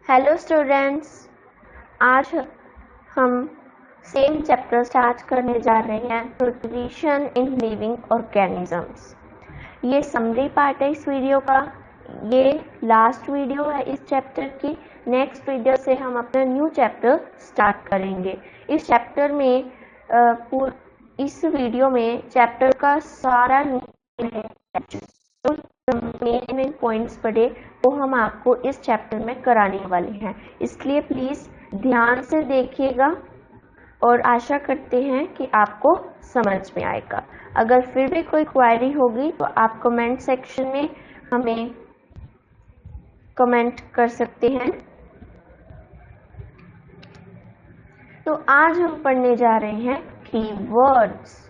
Hello students, आज हम same chapter start करने जा रहे हैं, न्यूट्रिशन इन लिविंग ऑर्गेनिजम्स। ये समरी पार्ट है इस वीडियो का। ये लास्ट वीडियो है इस चैप्टर की। नेक्स्ट वीडियो से हम अपना न्यू चैप्टर स्टार्ट करेंगे। इस चैप्टर में इस वीडियो में चैप्टर का सारा मेन पॉइंट्स पढ़े वो हम आपको इस चैप्टर में कराने वाले हैं, इसलिए प्लीज ध्यान से देखिएगा और आशा करते हैं कि आपको समझ में आएगा। अगर फिर भी कोई क्वेरी होगी तो आप कमेंट सेक्शन में हमें कमेंट कर सकते हैं। तो आज हम पढ़ने जा रहे हैं keywords.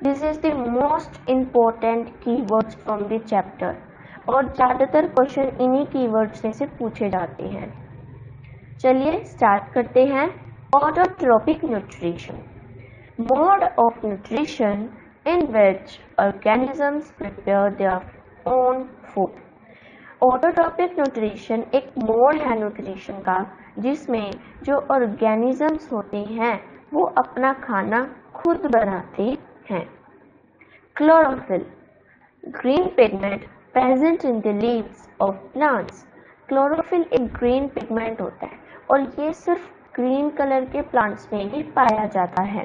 This is the most important keywords from the chapter और ज़्यादातर क्वेश्चन इन्हीं कीवर्ड्स में से पूछे जाते हैं। चलिए स्टार्ट करते हैं। Autotrophic nutrition, mode of nutrition in which organisms prepare their own food. Autotrophic nutrition एक मोड है न्यूट्रिशन का जिसमें जो ऑर्गेनिजम्स होते हैं वो अपना खाना खुद बनाते हैं। Chlorophyll, green pigment present in the leaves of plants. Chlorophyll एक ग्रीन पिगमेंट होता है और ये सिर्फ ग्रीन कलर के प्लांट्स में ही पाया जाता है।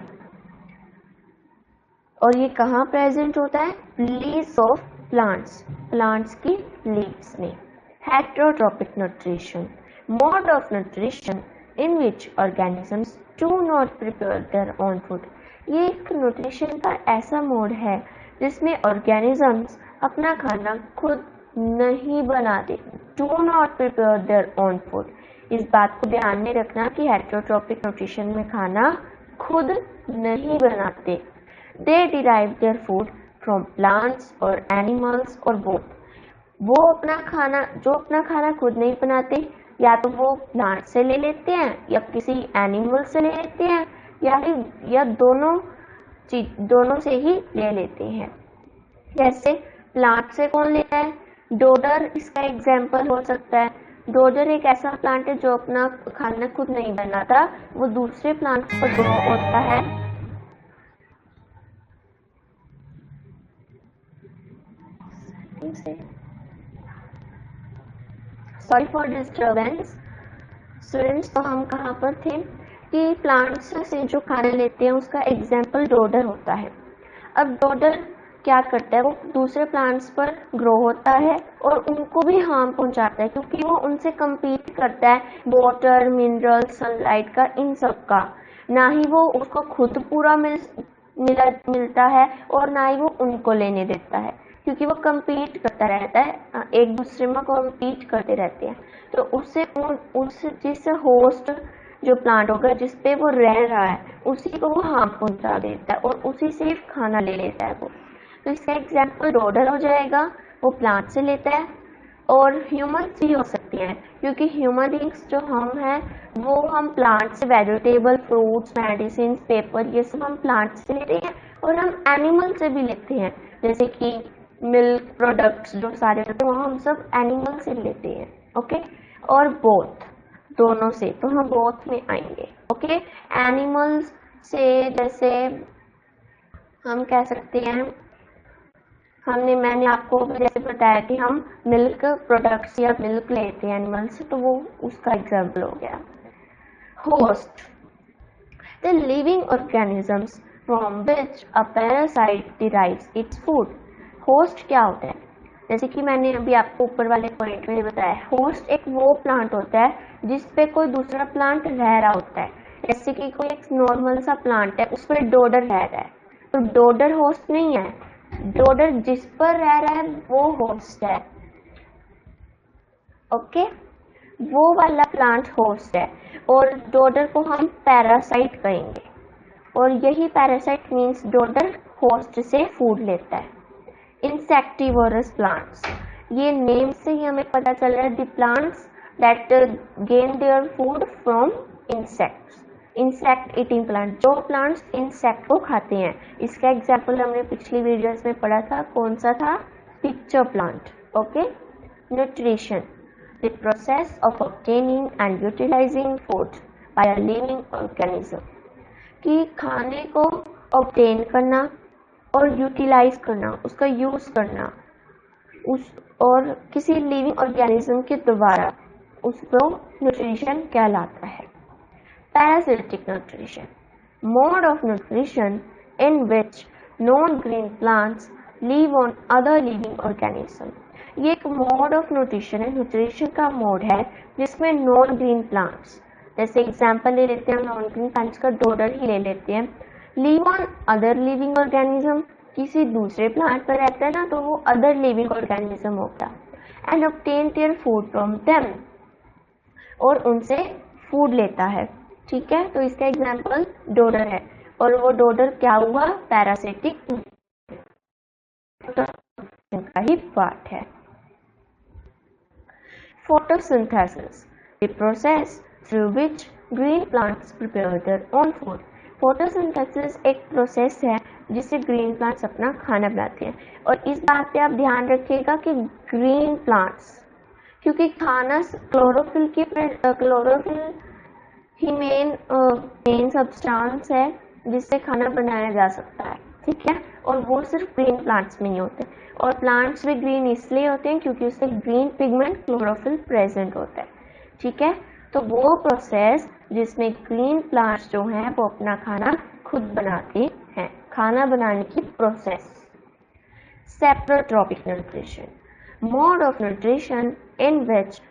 और ये कहाँ प्रेजेंट होता है? लीव्स ऑफ प्लांट्स, प्लांट्स की लीव्स में। Heterotrophic nutrition, mode of nutrition in which organisms do not prepare their own food. ये एक न्यूट्रिशन का ऐसा मोड है जिसमें ऑर्गेनिजम्स अपना खाना खुद नहीं बनाते, do not prepare their own food. इस बात को ध्यान में रखना कि हेटेरोट्रोपिक न्यूट्रिशन में खाना खुद नहीं बनाते। They derive their food from plants और एनिमल्स और बोथ। वो अपना खाना खुद नहीं बनाते, या तो वो प्लांट से ले लेते हैं या किसी एनिमल से ले लेते हैं या दोनों से ही ले लेते हैं। जैसे प्लांट से कौन लेता है? डोडर इसका एग्जाम्पल हो सकता है। डोडर एक ऐसा प्लांट है जो अपना खाना खुद नहीं बनाता, वो दूसरे प्लांट्स पर ग्रो होता है। Sorry for disturbance students. तो हम कहाँ पर थे कि प्लांट्स से जो खाना लेते हैं उसका एग्जाम्पल डोडर होता है। अब डोडर क्या करता है? वो दूसरे प्लांट्स पर ग्रो होता है और उनको भी हार्म पहुंचाता है क्योंकि वो उनसे compete करता है वाटर, मिनरल, सनलाइट का, इन सब का। ना ही वो उसको खुद पूरा मिलता है और ना ही वो उनको लेने देता है, क्योंकि वो compete करता रहता है, एक दूसरे में compete करते रहते हैं। तो उससे जिस होस्ट जो प्लांट होगा जिस पे वो रह रहा है उसी को वो हार्म पहुंचा देता है और उसी से खाना ले लेता है वो। तो इसका एग्जाम्पल डोडर हो जाएगा, वो प्लांट से लेता है। और ह्यूमन्स भी हो सकती हैं क्योंकि ह्यूमन बींग्स जो हम हैं वो हम प्लांट से वेजिटेबल, फ्रूट्स, मेडिसिन, पेपर, ये सब हम प्लांट से लेते हैं और हम एनिमल से भी लेते हैं, जैसे कि मिल्क प्रोडक्ट्स जो सारे होते हैं वो हम सब एनिमल से लेते हैं। ओके, और बोथ, दोनों से, तो हम बोथ में आएंगे। ओके, एनिमल्स से जैसे हम कह सकते हैं, मैंने आपको जैसे बताया कि हम मिल्क प्रोडक्ट्स या मिल्क लेते हैं एनिमल से, तो वो उसका एग्जाम्पल हो गया। Host, the living organisms from which a parasite derives its food. Host क्या होता है? जैसे कि मैंने अभी आपको ऊपर वाले पॉइंट में बताया, होस्ट एक वो प्लांट होता है जिस पे कोई दूसरा प्लांट रह रहा होता है। जैसे कि कोई एक नॉर्मल सा प्लांट है उस पर डोडर रह रहा है, तो डोडर होस्ट नहीं है, डोडर जिस पर रह रहा है वो होस्ट है। ओके, वो वाला प्लांट होस्ट है और डोडर को हम पैरासाइट कहेंगे। और यही पैरासाइट मींस डोडर होस्ट से फूड लेता है। इंसेक्टिवोरस प्लांट्स, ये नेम से ही हमें पता चल रहा है, the plants that gain there food from insects. Insect eating plant, जो प्लांट्स इंसेक्ट को खाते हैं। इसका एग्जाम्पल हमने पिछली वीडियोस में पढ़ा था, कौन सा था? Pitcher plant. Okay, nutrition, the process of obtaining and utilizing food by a living organism, कि खाने को obtain करना और यूटिलाइज करना, उसका यूज करना उस और किसी लिविंग ऑर्गेनिज्म के द्वारा, उसको न्यूट्रिशन कहलाता है। Parasitic nutrition, mode of nutrition in which non green plants live on other living organism. ये एक मोड ऑफ न्यूट्रिशन है, न्यूट्रिशन का मोड है जिसमें नॉन ग्रीन प्लांट्स, जैसे एग्जांपल ले लेते हैं, नॉन ग्रीन प्लांट्स का डोडर ही ले लेते हैं, live on other living organism, किसी दूसरे प्लांट पर रहता है ना तो वो अदर लिविंग ऑर्गेनिज्म होता है, and obtain there food from them, और उनसे फूड लेता है। ठीक है, तो इसका एग्जांपल डोडर है, और वो डोडर क्या हुआ, पैरासिटिक का ही पार्ट है। Photosynthesis, the process through which green plants prepare their own food. Photosynthesis एक प्रोसेस है जिससे ग्रीन प्लांट्स अपना खाना बनाते हैं, और इस बात पे आप ध्यान रखिएगा कि ग्रीन प्लांट्स, क्योंकि खाना क्लोरोफिल ही मेन सब्सटेंस है जिससे खाना बनाया जा सकता है। ठीक है, और वो सिर्फ ग्रीन प्लांट्स में ही होते हैं, और प्लांट्स भी ग्रीन इसलिए होते हैं क्योंकि उससे ग्रीन पिगमेंट क्लोरोफिल प्रेजेंट होता है। ठीक है, तो वो प्रोसेस जिसमें ग्रीन प्लांट्स जो हैं वो अपना खाना खुद बनाते हैं, खाना बनाने की process. Saprotrophic nutrition, mode of nutrition in which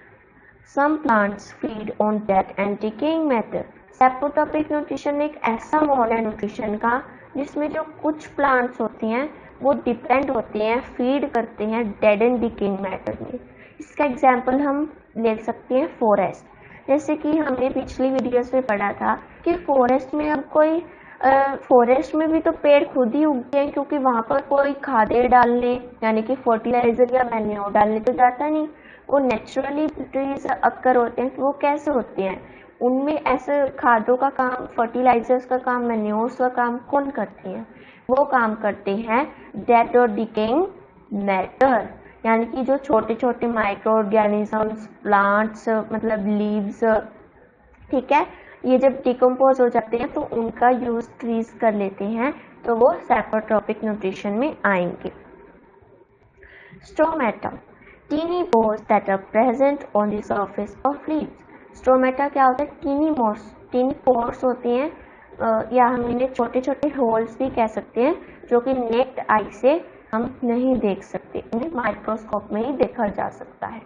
some plants feed on dead and decaying matter. Saprotrophic nutrition एक ऐसा मोड है न्यूट्रिशन का जिसमें जो कुछ प्लांट्स होती हैं वो डिपेंड होते हैं, फीड करते हैं डेड एंड डिकेइंग मैटर में। इसका एग्जाम्पल हम ले सकते हैं फॉरेस्ट, जैसे कि हमने पिछली वीडियोस में पढ़ा था कि फॉरेस्ट में अब कोई फॉरेस्ट में भी तो पेड़ खुद ही उगते हैं, क्योंकि वहाँ पर कोई खादें डालने यानी कि फर्टिलाइजर या मैन्योर डालने तो जाता नहीं, वो नेचुरली ट्रीज अक्कर होते हैं। तो वो कैसे होते हैं, उनमें ऐसे खादों का काम, फर्टिलाइजर्स का काम, मैन्योर्स का काम कौन करते हैं, वो काम करते हैं डेड और डिकेइंग मैटर, यानी कि जो छोटे छोटे माइक्रो ऑर्गेनिजम्स, प्लांट्स, मतलब लीव्स, ठीक है, ये जब डिकम्पोज हो जाते हैं तो उनका यूज ट्रीज कर लेते हैं, तो वो सेप्रोट्रॉपिक न्यूट्रिशन में आएंगे। Stomata, tiny pores that are present on the surface of leaves. Stomata क्या होता है, टीनी पोर्स होती हैं, या हम इन्हें छोटे छोटे होल्स भी कह सकते हैं, जो कि नेक्ड आई से हम नहीं देख सकते, उन्हें माइक्रोस्कोप में ही देखा जा सकता है।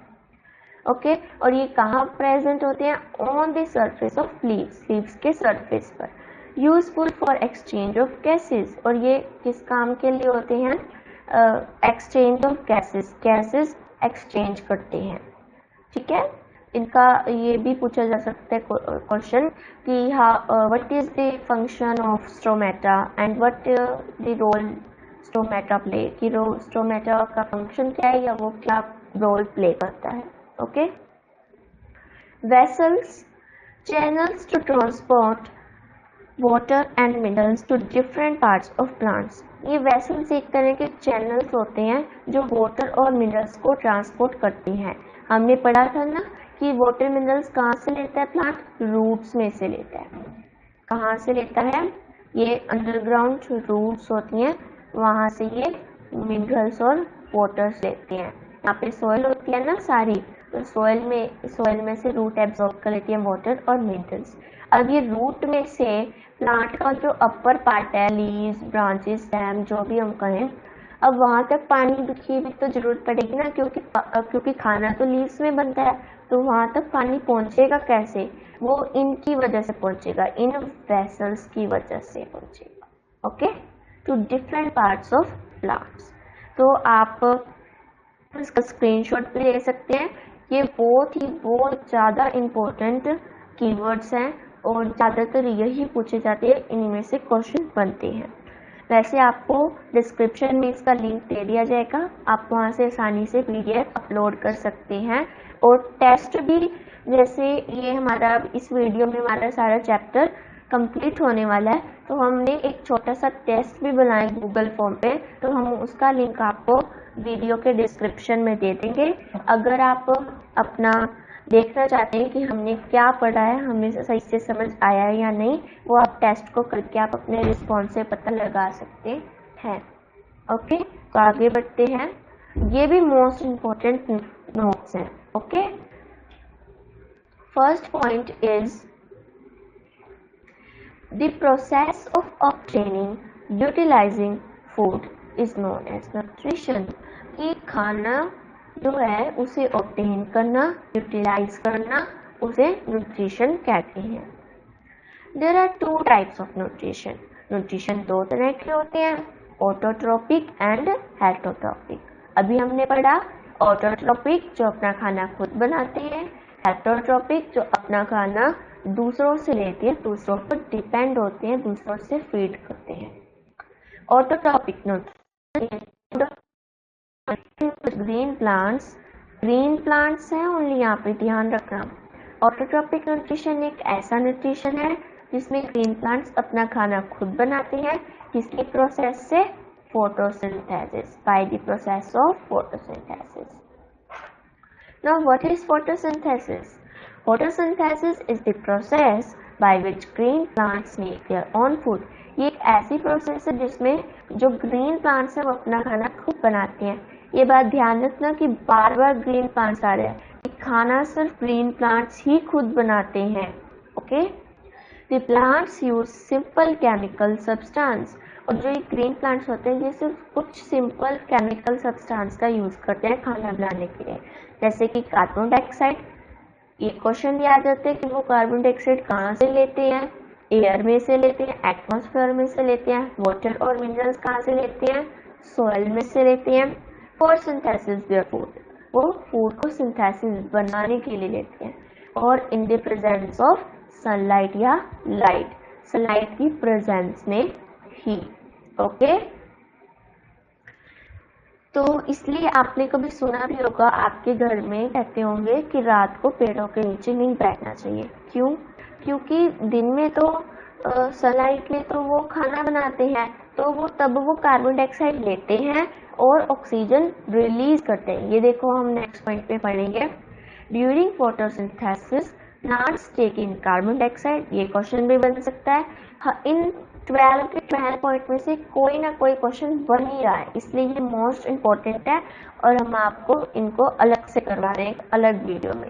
ओके, और ये कहाँ प्रेजेंट होते हैं, on the surface of leaves के सरफेस पर। Useful for exchange of gases, और ये किस काम के लिए होते हैं, एक्सचेंज ऑफ गैसेस एक्सचेंज करते हैं। ठीक है, इनका ये भी पूछा जा सकता है क्वेश्चन कि what is the function of stomata and what the role stomata play, कि स्ट्रोमेटा का फंक्शन क्या है या वो क्या रोल प्ले करता है। Okay, vessels, channels to transport water and minerals to different parts of plants. ये वेसल्स एक तरह के चैनल्स होते हैं जो वाटर और मिनरल्स को ट्रांसपोर्ट करती हैं। हमने पढ़ा था ना कि वाटर मिनरल्स कहाँ से लेता है प्लांट, रूट्स में से लेता है। कहाँ से लेता है, ये अंडरग्राउंड रूट्स होती हैं, वहाँ से ये मिनरल्स और वाटर्स लेते हैं। यहाँ पे सोयल होती है ना सारी, तो सोयल में से रूट एब्जॉर्ब कर लेती है वाटर और मिनरल्स। अब ये रूट में से प्लांट का जो अपर पार्ट है, लीव्स, ब्रांचेस, स्टेम, जो भी हम कहें, अब वहाँ तक पानी की भी तो जरूरत पड़ेगी ना, क्योंकि खाना तो लीव्स में बनता है, तो वहाँ तक पानी पहुँचेगा कैसे, वो इनकी वजह से पहुँचेगा, इन वेसल्स की वजह से पहुँचेगा। Okay, to different parts of plants. तो आप इसका स्क्रीनशॉट भी ले सकते हैं। ये बहुत ज़्यादा इम्पोर्टेंट कीवर्ड्स हैं और ज़्यादातर यही पूछे जाते हैं, इनमें से क्वेश्चन बनते हैं। वैसे आपको डिस्क्रिप्शन में इसका लिंक दे दिया जाएगा, आप वहाँ से आसानी से PDF अपलोड कर सकते हैं। और टेस्ट भी, जैसे ये हमारा इस वीडियो में हमारा सारा चैप्टर कंप्लीट होने वाला है, तो हमने एक छोटा सा टेस्ट भी बनाया गूगल फॉर्म पे, तो हम उसका लिंक आपको वीडियो के डिस्क्रिप्शन में दे देंगे। अगर आप अपना देखना चाहते हैं कि हमने क्या पढ़ा है, हमें सही से समझ आया है या नहीं, वो आप टेस्ट को करके आप अपने रिस्पॉन्स से पता लगा सकते हैं। ओके, तो आगे बढ़ते हैं। ये भी मोस्ट इम्पोर्टेंट नोट्स हैं। Okay, first point is the process of obtaining utilising food is known as nutrition. कि खाना जो है उसे ऑब्टेन करना, यूटिलाइज करना, उसे न्यूट्रिशन कहते हैं। There are two types of nutrition. Nutrition दो तरह के होते हैं, ऑटोट्रोपिक एंड हेटरोट्रोपिक। अभी हमने पढ़ा ऑटोट्रोपिक जो अपना खाना खुद बनाते हैं, हेटरोट्रोपिक जो अपना खाना दूसरों से लेते हैं, दूसरों पर डिपेंड होते हैं, दूसरों से फीड करते हैं। ऑटोट्रोपिक न्यूट्रिशन ग्रीन प्लांट्स हैं ओनली, यहाँ पे ध्यान रखना। ऑटोट्रोपिक न्यूट्रिशन एक ऐसा न्यूट्रिशन है जिसमें ग्रीन प्लांट्स अपना खाना खुद बनाते हैं, किसकी प्रोसेस से? Photosynthesis, by the process of photosynthesis. Now what is photosynthesis? Photosynthesis is the process by which green plants make their own food. ये एक ऐसी प्रोसेस है जिसमें जो ग्रीन प्लांट्स हैं वो अपना खाना खुद बनाते हैं। ये बात ध्यान रखना कि बार बार ग्रीन प्लांट्स आ रहे हैं, खाना सिर्फ ग्रीन प्लांट्स ही खुद बनाते हैं। Okay, the plants use simple chemical substance. और जो ये ग्रीन प्लांट्स होते हैं ये सिर्फ कुछ सिंपल केमिकल सब्सटेंस का यूज करते हैं खाना बनाने के लिए, जैसे कि कार्बन डाइऑक्साइड। ये क्वेश्चन याद रखते हैं कि वो कार्बन डाइऑक्साइड कहाँ से लेते हैं? एयर में से लेते हैं, एटमॉस्फेयर में से लेते हैं। वाटर और मिनरल्स कहाँ से लेते हैं? सॉइल में से लेते हैं। फॉर सिंथेसिस देयर फूड, वो फूड को सिंथेसिस बनाने के लिए लेते हैं। और in the presence of sunlight या लाइट, सनलाइट की प्रेजेंस में ही। ओके, तो इसलिए आपने कभी सुना भी होगा, आपके घर में कहते होंगे कि रात को पेड़ों के नीचे नहीं बैठना चाहिए। क्यों? क्योंकि दिन में तो सनलाइट में तो वो खाना बनाते हैं, तो वो कार्बन डाइऑक्साइड लेते हैं और ऑक्सीजन रिलीज करते हैं। ये देखो हम नेक्स्ट पॉइंट पे पढ़ेंगे। ड्यूरिंग फोटोसिंथेसिस प्लांट्स टेक इन कार्बन डाइऑक्साइड। ये क्वेश्चन भी बन सकता है। इन 12 के 12 पॉइंट में से कोई ना कोई क्वेश्चन बन ही रहा है, इसलिए ये मोस्ट इम्पोर्टेंट है और हम आपको इनको अलग से करवा रहे हैं अलग वीडियो में।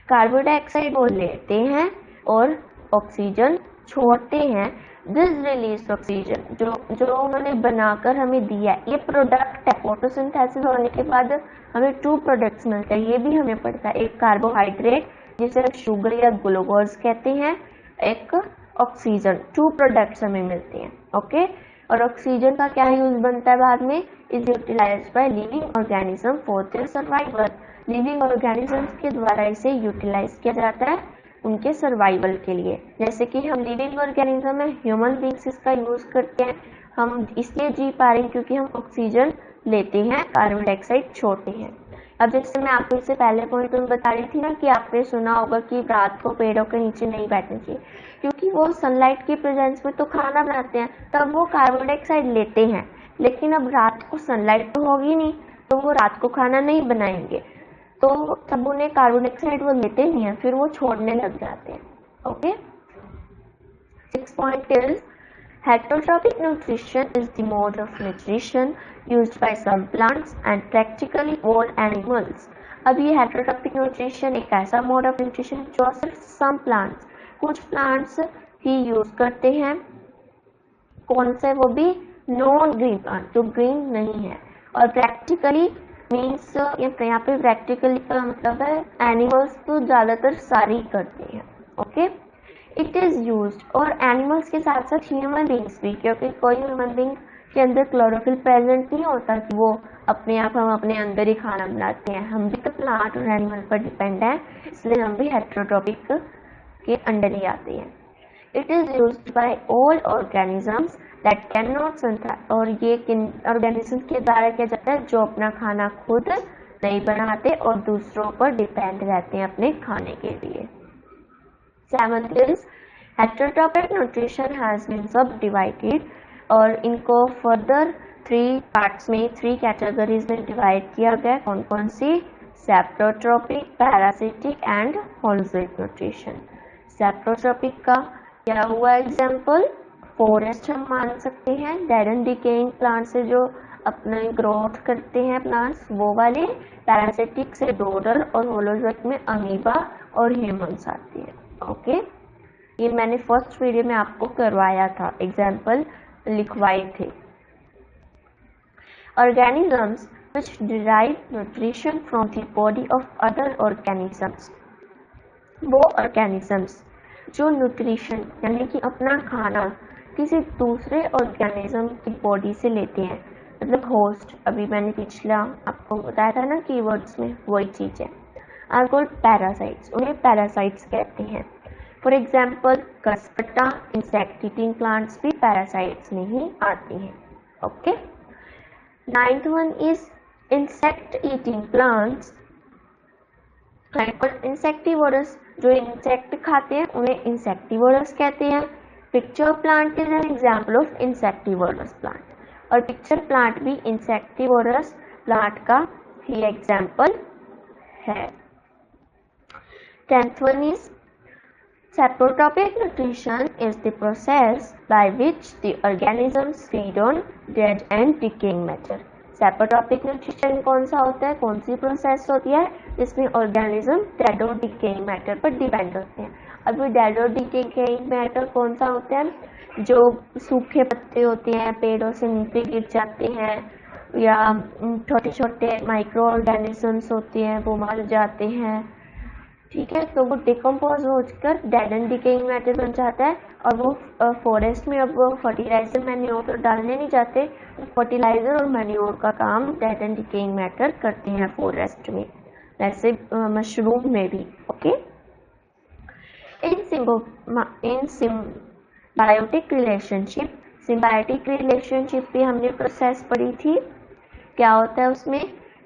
कार्बन डाइऑक्साइड वो लेते हैं और ऑक्सीजन छोड़ते हैं। दिस रिलीज ऑक्सीजन जो उन्होंने बनाकर हमें दिया, ये प्रोडक्ट है। फोटोसिंथेसिस होने के बाद हमें 2 प्रोडक्ट्स मिलते हैं, ये भी हमें पड़ता है। एक कार्बोहाइड्रेट जिसे हम शुगर या ग्लूकोज कहते हैं, एक ऑक्सीजन। 2 प्रोडक्ट्स हमें मिलते हैं। ओके, और ऑक्सीजन का क्या यूज बनता है बाद में? Is utilised by living organism for their survival. Living organisms के द्वारा इसे यूटिलाइज किया जाता है उनके सर्वाइवल के लिए। जैसे कि हम लिविंग ऑर्गेनिज्म में ह्यूमन बींग्स इसका यूज करते हैं, हम इसलिए जी पा रहे हैं क्योंकि हम ऑक्सीजन लेते हैं, कार्बन डाइऑक्साइड छोड़ते हैं। अब जैसे मैं आपको इससे पहले पॉइंट में बता रही थी ना कि आपने सुना होगा कि रात को पेड़ों के नीचे नहीं बैठना चाहिए, क्योंकि वो सनलाइट की प्रेजेंस में तो खाना बनाते हैं, तब वो कार्बन डाइऑक्साइड लेते हैं। लेकिन अब रात को सनलाइट तो होगी नहीं, तो वो रात को खाना नहीं बनाएंगे, तो तब उन्हें कार्बन डाइऑक्साइड वो लेते नहीं है, फिर वो छोड़ने लग जाते हैं। Okay, 6 point is heterotropic nutrition is the mode of nutrition used by some plants and practically all animals. अब ये heterotropic nutrition एक ऐसा mode of nutrition जो सिर्फ some plants, कुछ plants ही यूज करते हैं। कौन से? वो भी नॉन ग्रीन प्लांट, जो ग्रीन नहीं है। और प्रैक्टिकली मीन्स यहाँ पे प्रैक्टिकली का मतलब है एनिमल्स तो ज्यादातर सारी करते हैं। ओके, इट इज यूज्ड, और एनिमल्स के साथ साथ ह्यूमन बींग्स भी, क्योंकि कोई ह्यूमन बींग के अंदर क्लोरोफिल प्रेजेंट नहीं होता कि वो अपने आप हम अपने अंदर ही खाना बनाते हैं। हम भी तो प्लांट और एनिमल पर डिपेंड है, इसलिए हम भी हेटेरोट्रोपिक के अंडर ही आते हैं। It is used by all organisms that can not synthesise, और ये किन ऑर्गेनिज्म के द्वारा किया जाता है जो अपना खाना खुद नहीं बनाते और दूसरों पर डिपेंड रहते हैं अपने खाने के लिए। 7th is heterotropic nutrition has been subdivided, और इनको फर्दर 3 पार्ट्स में 3 कैटेगरीज में डिवाइड किया गया। कौन कौन सी? सेप्रोट्रोपिक, पैरासिटिक एंड होलोजोइक न्यूट्रिशन। सेप्रोट्रोपिक का क्या हुआ एग्जाम्पल? फॉरेस्ट हम मान सकते हैं, डेड एंड डिकेइंग प्लांट से जो अपने ग्रोथ करते हैं प्लांट्स वो वाले। पैरासिटिक से डोडर और होलोजोइक में अमीबा और ह्यूमन्स आती है। ओके, ये मैंने फर्स्ट वीडियो में आपको करवाया था, एग्जाम्पल लिखवाए थे। Organisms which derive nutrition from the body of other organisms, वो ऑर्गेनिजम्स जो न्यूट्रिशन यानी कि अपना खाना किसी दूसरे ऑर्गेनिज्म की बॉडी से लेते हैं, मतलब होस्ट। अभी मैंने पिछला आपको बताया था ना कीवर्ड्स में, वही चीज है। आर कॉल्ड पैरासाइट्स, उन्हें पैरासाइट्स कहते हैं। For example cuscuta, insect eating plants भी पैरासाइट्स में ही आती हैं। Okay, 9th one is insect eating plants insectivorous, जो इंसेक्ट खाते हैं उन्हें इंसेक्टिवोरस कहते हैं। Pitcher plant is an example of insectivorous plant, और पिक्चर प्लांट भी इंसेक्टिवोरस प्लांट का ही एग्जाम्पल है। 10th one is saprotropic nutrition is the process by which the organisms feed on dead and decaying matter। Saprotrophic nutrition कौन सा होता है, कौन सी प्रोसेस होती है जिसमें ऑर्गेनिज्म डेड और डिकेइंग मैटर पर डिपेंड होते हैं। अब ये डेड और डिकेइंग मैटर कौन सा होता है? जो सूखे पत्ते होते हैं, पेड़ों से नीचे गिर जाते हैं, या छोटे छोटे माइक्रो ऑर्गेनिजम्स होते हैं वो मर जाते हैं। ठीक है, तो वो डिकम्पोज होकर डेड एंड डिकेइंग मैटर बन जाता है, और वो फॉरेस्ट में अब फर्टिलाइजर मैन्योर तो डालने नहीं जाते, फर्टिलाइजर और मैन्योर का काम डेड एंड डिकेइंग मैटर करते हैं फॉरेस्ट में, वैसे मशरूम में भी। ओके, इन सिम्बायोटिक रिलेशनशिप, सिम्बायोटिक रिलेशनशिप भी हमने प्रोसेस पढ़ी थी। क्या होता है उसमें?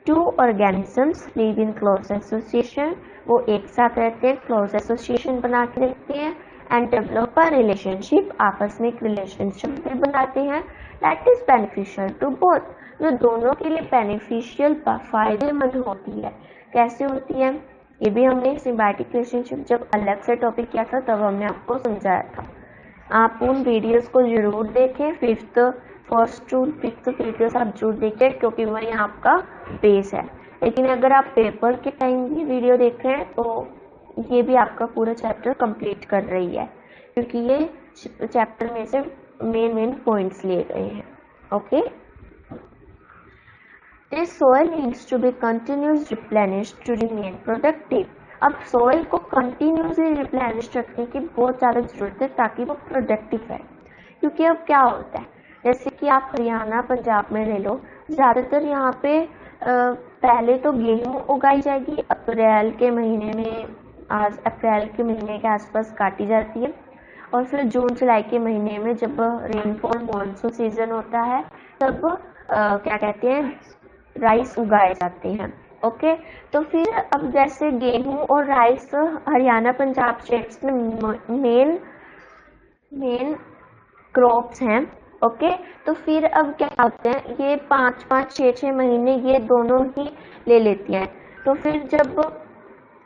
To organisms live in close association, वो एक साथ रहते हैं, क्लोज एसोसिएशन बना के रखते हैं, एंड डेवलप अ रिलेशनशिप, आपस में एक रिलेशनशिप भी बनाते हैं, that is beneficial to both, जो दोनों के लिए बेनिफिशियल फायदेमंद होती है। कैसे होती है ये भी हमने सिम्बायोटिक रिलेशनशिप जब अलग से टॉपिक किया था तब हमने आपको समझाया था। आप उन वीडियोस को जरूर देखें, फर्स्ट टू फिफ्थ वीडियोस आप जरूर देखें, क्योंकि वही आपका बेस है। लेकिन अगर आप पेपर के टाइम भी वीडियो देख रहे हैं तो ये भी आपका पूरा चैप्टर कंप्लीट कर रही है, क्योंकि ये चैप्टर में से मेन पॉइंट्स लिए गए हैं। Okay, this soil needs to be continuously replenished to remain productive. अब सोइल को कंटिन्यूअसली रिप्लेनिश रखने की बहुत ज़्यादा जरूरत है ताकि वो प्रोडक्टिव है। क्योंकि अब क्या होता है, जैसे कि आप हरियाणा पंजाब में ले लो, ज़्यादातर यहाँ पे पहले तो गेहूँ उगाई जाएगी अप्रैल के महीने में, आज अप्रैल के महीने के आसपास काटी जाती है, और फिर जून जुलाई के महीने में जब रेनफॉल मानसून सीजन होता है तब क्या कहते हैं, राइस उगाए जाते हैं। ओके, तो फिर अब जैसे गेहूं और राइस हरियाणा पंजाब स्टेट्स में मेन क्रॉप्स हैं। ओके, तो फिर अब क्या होते हैं, ये 5-5, 6-6 महीने ये दोनों ही ले लेती हैं। तो फिर जब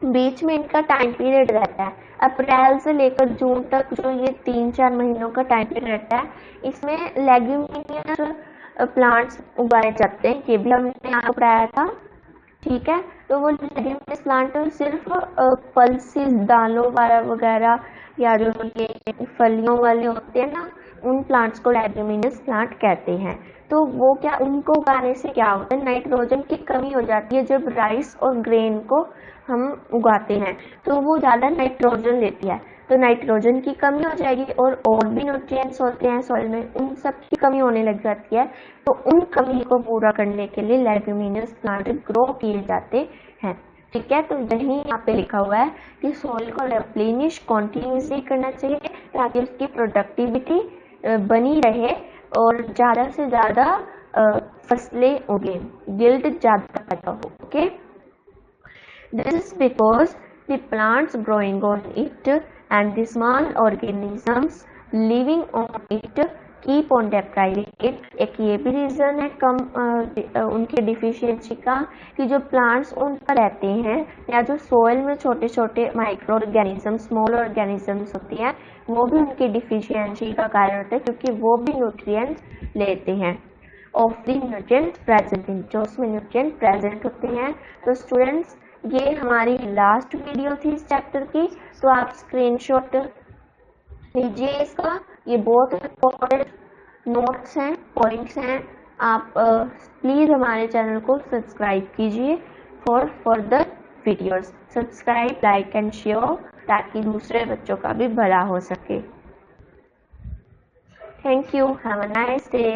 बीच में इनका टाइम पीरियड रहता है, अप्रैल से लेकर जून तक जो ये 3-4 महीनों का टाइम पीरियड रहता है, इसमें लेग्यूमिनियस प्लांट्स उगाए जाते हैं। ये भी हमने यहाँ पढ़ाया था। ठीक है, तो वो लेग्यूमिनियस प्लांट सिर्फ पल्सेस, दालों वाला वगैरह, या जो ये फलियों वाले होते हैं ना, उन प्लांट्स को लेग्यूमिनियस प्लांट कहते हैं। तो वो क्या, उनको उगाने से क्या होता है, नाइट्रोजन की कमी हो जाती है। जब राइस और ग्रेन को हम उगाते हैं तो वो ज़्यादा नाइट्रोजन लेती है, तो नाइट्रोजन की कमी हो जाएगी, और भी न्यूट्रिएंट्स होते हैं सॉइल में, उन सब की कमी होने लग जाती है। तो उन कमी को पूरा करने के लिए लेग्यूमिनियस प्लांट ग्रो किए जाते हैं। ठीक है, तो यही यहाँ पे लिखा हुआ है कि सॉइल को रिप्लेनिश कॉन्टिन्यूसली करना चाहिए ताकि उसकी प्रोडक्टिविटी बनी रहे और ज़्यादा से ज़्यादा फसलें उगे, यील्ड ज़्यादा पैदा हो। Okay, this is because the plants growing on it and the small organisms living on it keep on depriving it. एक ये भी रीज़न है कम उनके डिफिशियंसी का कि जो प्लांट्स उन पर रहते हैं या जो सोइल में छोटे छोटे माइक्रो ऑर्गेनिज्म स्मॉल ऑर्गेनिजम्स होती हैं वो भी उनकी डिफिशियंसी का कारण होता है, क्योंकि वो भी न्यूट्रिएंट्स लेते हैं of the nutrients present in, जो उसमें न्यूट्रिएंट प्रेजेंट होते हैं। तो स्टूडेंट्स ये हमारी लास्ट वीडियो थी इस चैप्टर की, तो आप स्क्रीनशॉट लीजिए इसका। ये बहुत इंपॉर्टेंट नोट्स हैं, पॉइंट्स हैं। आप प्लीज़ हमारे चैनल को सब्सक्राइब कीजिए for further videos. Subscribe, like and share ताकि दूसरे बच्चों का भी भला हो सके। Thank you, have a nice day.